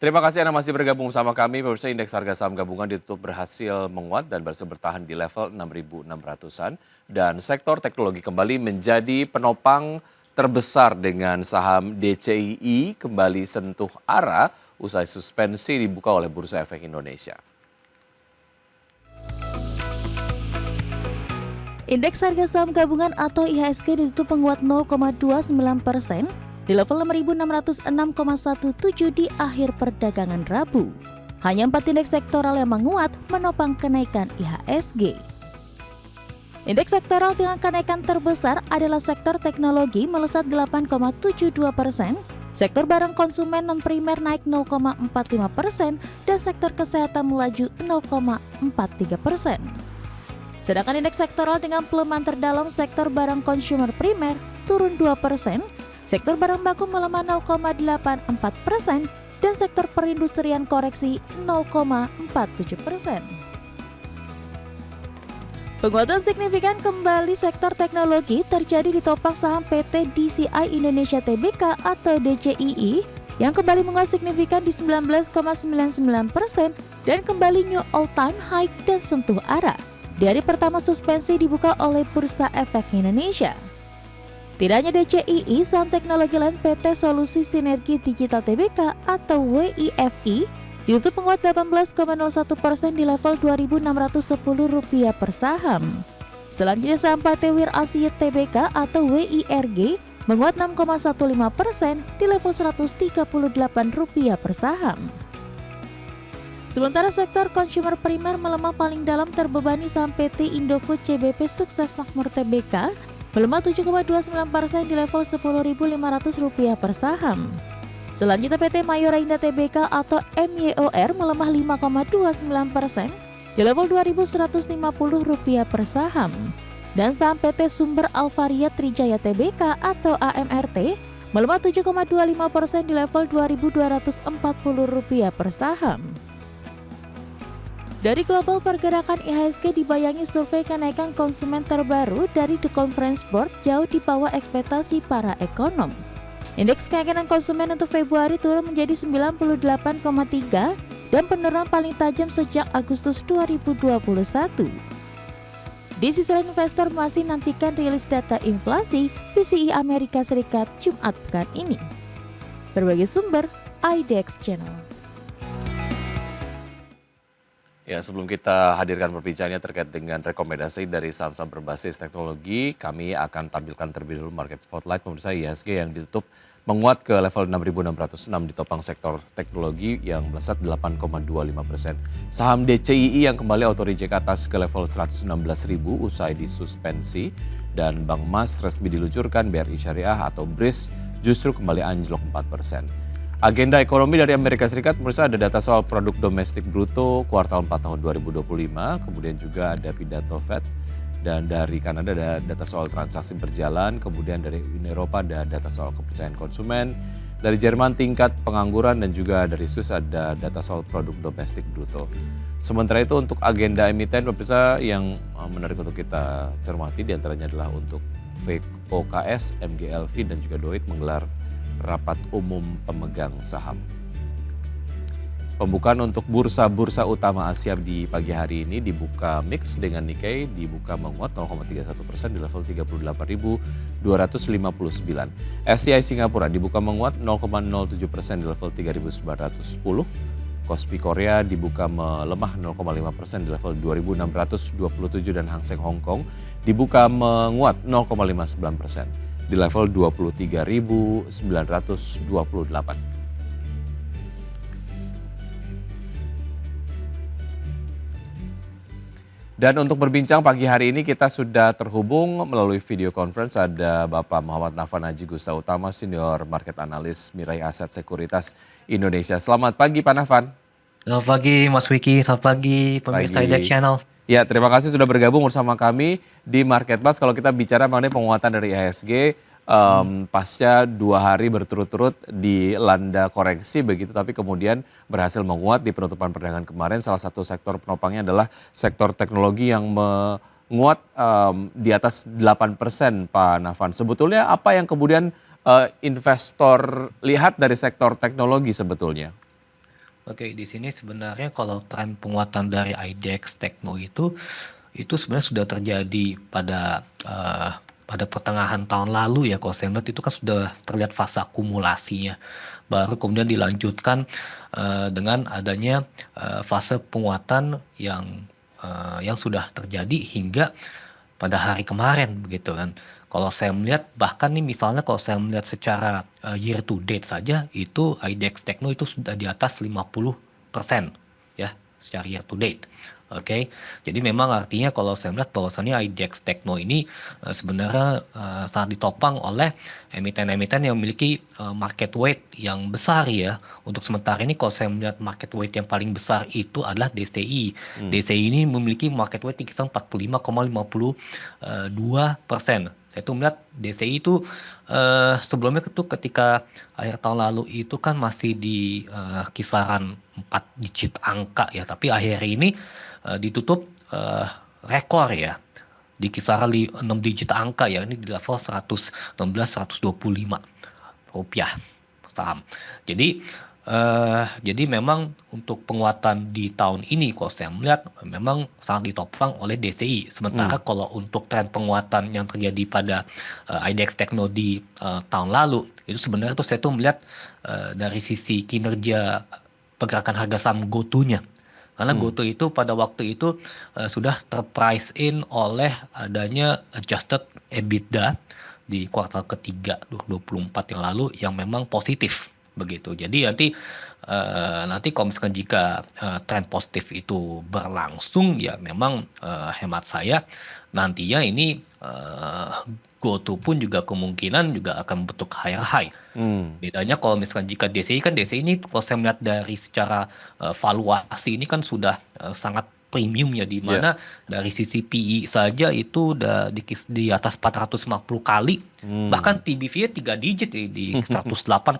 Terima kasih Anda masih bergabung bersama kami. Pemirsa, indeks harga saham gabungan ditutup berhasil menguat dan berhasil bertahan di level 6.600-an. Dan sektor teknologi kembali menjadi penopang terbesar dengan saham DCII kembali sentuh arah usai suspensi dibuka oleh Bursa Efek Indonesia. Indeks harga saham gabungan atau IHSG ditutup menguat 0,29% di level 6.606,17 di akhir perdagangan Rabu. Hanya 4 indeks sektoral yang menguat menopang kenaikan IHSG. Indeks sektoral dengan kenaikan terbesar adalah sektor teknologi melesat 8,72%, sektor barang konsumen non-primer naik 0,45%, dan sektor kesehatan melaju 0,43%. Sedangkan indeks sektoral dengan pelemahan terdalam sektor barang consumer primer turun 2%, sektor barang baku melemah 0,84%, dan sektor perindustrian koreksi 0,47%. Penguatan signifikan kembali sektor teknologi terjadi di topang saham PT DCI Indonesia Tbk atau DCII yang kembali menguat signifikan di 19,99% dan kembali new all-time high dan sentuh arah di hari pertama suspensi dibuka oleh Bursa Efek Indonesia. Tidak hanya DCII, saham teknologi lain PT Solusi Sinergi Digital Tbk atau WIFI ditutup menguat 18,01% di level Rp2.610 per saham. Selanjutnya saham PT Wir Asia Tbk atau WIRG menguat 6,15% di level Rp138 per saham. Sementara sektor consumer primer melemah paling dalam terbebani saham PT Indofood CBP Sukses Makmur Tbk melemah 7,29% di level Rp10.500 per saham. Selanjutnya PT Mayora Indah Tbk atau MYOR melemah 5,29% di level Rp2.150 per saham. Dan saham PT Sumber Alvaria Trijaya Tbk atau AMRT melemah 7,25% di level Rp2.240 per saham. Dari global pergerakan IHSG dibayangi survei kenaikan konsumen terbaru dari The Conference Board jauh di bawah ekspektasi para ekonom. Indeks keyakinan konsumen untuk Februari turun menjadi 98,3 dan penurunan paling tajam sejak Agustus 2021. Di sisi lain, investor masih nantikan rilis data inflasi PCE Amerika Serikat Jumat pekan ini. Berbagai sumber, IDX Channel. Ya, sebelum kita hadirkan perbincangannya terkait dengan rekomendasi dari saham-saham berbasis teknologi, kami akan tampilkan terlebih dulu market spotlight pemirsa IHSG yang ditutup menguat ke level 6.606 di topang sektor teknologi yang melesat 8,25%. Saham DCII yang kembali auto reject atas ke level 116.000 usai disuspensi dan Bank Mas resmi diluncurkan, BRI Syariah atau BRIS justru kembali anjlok 4%. Agenda ekonomi dari Amerika Serikat, pemirsa, ada data soal produk domestik bruto kuartal 4 tahun 2025, kemudian juga ada pidato Fed, dan dari Kanada ada data soal transaksi berjalan, kemudian dari Uni Eropa ada data soal kepercayaan konsumen, dari Jerman tingkat pengangguran, dan juga dari Swiss ada data soal produk domestik bruto. Sementara itu untuk agenda emiten, pemirsa, yang menarik untuk kita cermati diantaranya adalah untuk VOKS, MGLV, dan juga Doit menggelar rapat umum pemegang saham. Pembukaan untuk bursa-bursa utama Asia di pagi hari ini dibuka mix dengan Nikkei dibuka menguat 0,31% di level 38.259. STI Singapura dibuka menguat 0,07% di level 3.910. Kospi Korea dibuka melemah 0,5% di level 2.627 dan Hang Seng Hong Kong dibuka menguat 0,59% di level 23.928. Dan untuk berbincang pagi hari ini kita sudah terhubung melalui video conference ada Bapak Muhammad Nafan Haji Gusta Utama, Senior Market Analyst Mirai Aset Sekuritas Indonesia. Selamat pagi Pak Nafan. Selamat pagi Mas Wiki, selamat pagi pemirsa IDX Channel. Ya, terima kasih sudah bergabung bersama kami di Market Buzz. Kalau kita bicara mengenai penguatan dari IHSG, pasca 2 hari berturut-turut dilanda koreksi begitu, tapi kemudian berhasil menguat di penutupan perdagangan kemarin. Salah satu sektor penopangnya adalah sektor teknologi yang menguat di atas 8% Pak Nafan. Sebetulnya apa yang kemudian investor lihat dari sektor teknologi sebetulnya? Oke, di sini sebenarnya kalau tren penguatan dari IDX Tekno itu sebenarnya sudah terjadi pada pertengahan tahun lalu ya. Kalau saya melihat itu kan sudah terlihat fase akumulasinya. Baru kemudian dilanjutkan dengan adanya fase penguatan yang sudah terjadi hingga pada hari kemarin begitu kan. Kalau saya melihat bahkan nih misalnya kalau saya melihat secara year to date saja itu IDX Tekno itu sudah di atas 50% ya secara year to date. Oke, jadi memang artinya kalau saya melihat bahwasannya IDX Tekno ini sebenarnya sangat ditopang oleh emiten-emiten yang memiliki market weight yang besar ya. Untuk sementara ini kalau saya melihat market weight yang paling besar itu adalah DCI. DCI ini memiliki market weight di kisaran 45,52%. Saya tuh melihat DCI itu sebelumnya itu ketika akhir tahun lalu itu kan masih di kisaran 4 digit angka ya, tapi akhir ini ditutup rekor ya di kisaran 6 digit angka ya, ini di level 116-125 rupiah saham. Jadi memang untuk penguatan di tahun ini kalau saya melihat memang sangat ditopang oleh DCI. Sementara kalau untuk tren penguatan yang terjadi pada IDX Tekno di tahun lalu itu sebenarnya tuh saya tuh melihat dari sisi kinerja pergerakan harga saham GoTo-nya. Karena GoTo itu pada waktu itu sudah terprice in oleh adanya adjusted EBITDA di kuartal ketiga 2024 yang lalu yang memang positif begitu. Jadi nanti kalau misalkan jika tren positif itu berlangsung ya memang hemat saya nantinya ini GoTo pun juga kemungkinan juga akan bentuk higher high. Bedanya kalau misalkan jika DCI ini kalau saya melihat dari secara valuasi ini kan sudah sangat premium ya, di mana dari sisi PE saja itu udah di atas 450 kali. Bahkan PBV-nya 3 digit di 108,6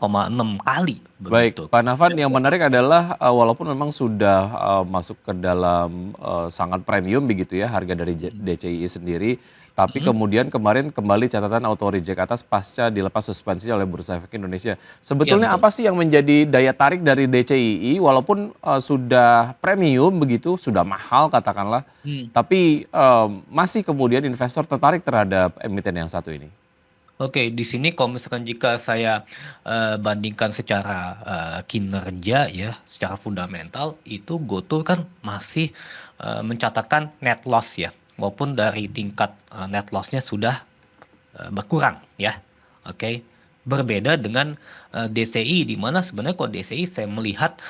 kali Baik, begitu. Pak Nafan, yang menarik adalah walaupun memang sudah masuk ke dalam sangat premium begitu ya harga dari DCI sendiri, tapi kemudian kemarin kembali catatan auto reject atas pasca dilepas suspensi oleh Bursa Efek Indonesia. Sebetulnya betul. apa sih yang menjadi daya tarik dari DCI walaupun sudah premium begitu, sudah mahal katakanlah, tapi masih kemudian investor tertarik terhadap emiten yang satu ini? Oke, di sini kalau misalkan jika saya bandingkan secara kinerja ya, secara fundamental itu GoTo kan masih mencatatkan net loss ya, walaupun dari tingkat net loss-nya sudah berkurang ya. Oke, berbeda dengan DCI di mana sebenarnya kalau DCI saya melihat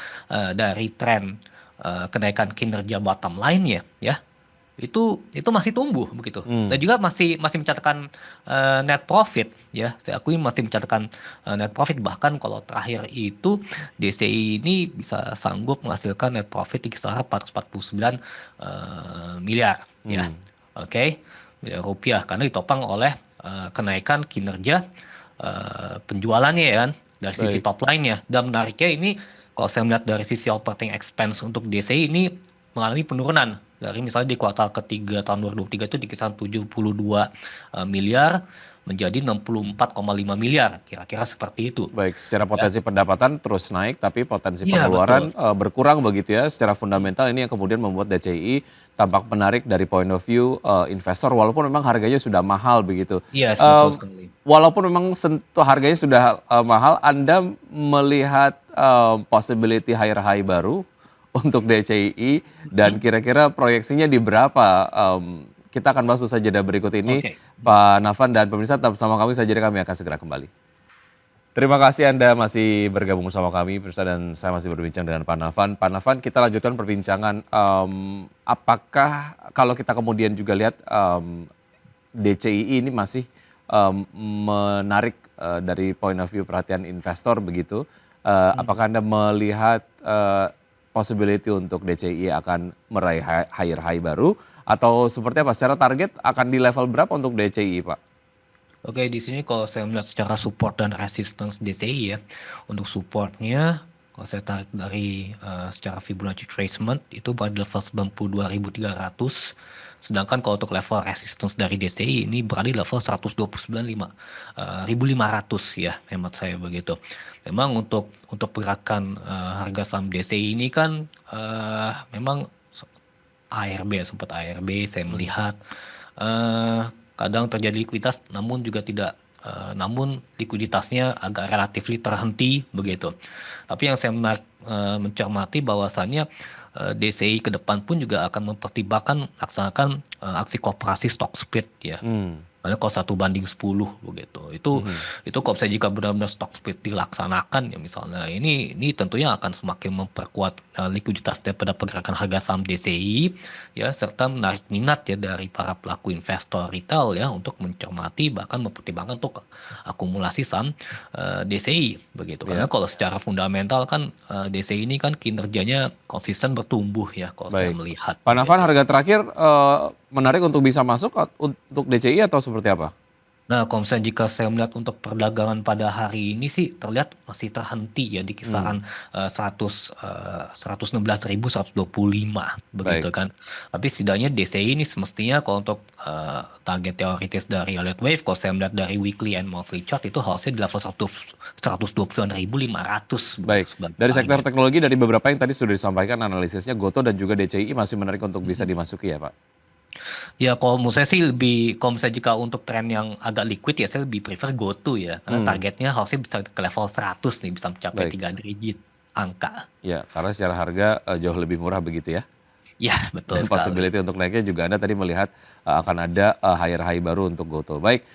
dari tren kenaikan kinerja bottom line ya itu masih tumbuh begitu, dan juga masih mencatatkan net profit ya, saya akui masih mencatatkan net profit. Bahkan kalau terakhir itu DCI ini bisa sanggup menghasilkan net profit di kisaran 449 miliar ya, oke, miliar rupiah, karena ditopang oleh kenaikan kinerja penjualannya ya kan dari sisi Baik. top line-nya. Dan menariknya ini kalau saya melihat dari sisi operating expense untuk DCI ini mengalami penurunan dari misalnya di kuartal ketiga tahun 2023 itu di kisaran 72 miliar menjadi 64,5 miliar, kira-kira seperti itu. Baik, secara potensi pendapatan terus naik, tapi potensi Iya, pengeluaran betul. berkurang begitu ya. Secara fundamental ini yang kemudian membuat DCI tampak menarik dari point of view investor, walaupun memang harganya sudah mahal begitu. Iya, betul Eh, sekali. Walaupun memang sentuh harganya sudah mahal, Anda melihat possibility higher high baru untuk DCI dan kira-kira proyeksinya di berapa? Kita akan bahas usai jeda berikut ini. Oke. Pak Nafan dan pemirsa tetap bersama kami, usai jeda kami akan segera kembali. Terima kasih Anda masih bergabung bersama kami, pemirsa, dan saya masih berbincang dengan Pak Nafan. Pak Nafan, kita lanjutkan perbincangan. Apakah kalau kita kemudian juga lihat DCI ini masih menarik dari point of view perhatian investor begitu, apakah Anda melihat possibility untuk DCI akan meraih higher high baru, atau seperti apa? Secara target akan di level berapa untuk DCI, Pak? Oke, di sini kalau saya melihat secara support dan resistance DCI ya, untuk supportnya kalau saya tarik dari secara Fibonacci retracement itu pada level 92.300, Sedangkan kalau untuk level resistance dari DCI ini berada di level 129.500 ya, hemat saya begitu. Memang untuk pergerakan harga saham DCI ini kan memang ARB, sempat ARB saya melihat kadang terjadi likuiditas, namun juga tidak, namun likuiditasnya agak relatif terhenti begitu. Tapi yang saya mencermati bahwasannya DCI ke depan pun juga akan mempertimbangkan laksanakan aksi koperasi stock split ya. Hmm. Karena kalau 1:10 begitu. Itu kalau saya jika benar-benar stock split dilaksanakan ya misalnya ini tentunya akan semakin memperkuat likuiditas daripada pergerakan harga saham DCI ya, serta menarik minat ya dari para pelaku investor retail ya untuk mencermati bahkan mempertimbangkan untuk akumulasi saham DCI begitu. Karena kalau secara fundamental kan DCI ini kan kinerjanya konsisten bertumbuh ya kalau saya Baik. melihat. Pak Nafan, harga terakhir menarik untuk bisa masuk untuk DCI atau seperti apa? Nah, kalau misalnya jika saya melihat untuk perdagangan pada hari ini sih terlihat masih terhenti ya di kisaran 116.125 begitu Baik. kan. Tapi setidaknya DCI ini semestinya kalau untuk target teoritis dari Elliott Wave, kalau saya melihat dari weekly and monthly chart itu harusnya di level 129.500 Baik. sebagai Dari sektor target. teknologi, dari beberapa yang tadi sudah disampaikan analisisnya, Goto dan juga DCI masih menarik untuk bisa dimasuki ya Pak? Ya kalau menurut saya sih lebih, kalau misalnya jika untuk tren yang agak liquid ya saya lebih prefer GoTo ya. Karena targetnya harusnya bisa ke level 100 nih, bisa mencapai Baik. 3 digit angka. Ya, karena secara harga jauh lebih murah begitu ya. Ya betul Dan sekali. possibility untuk naiknya juga Anda tadi melihat akan ada higher high baru untuk Goto. Baik,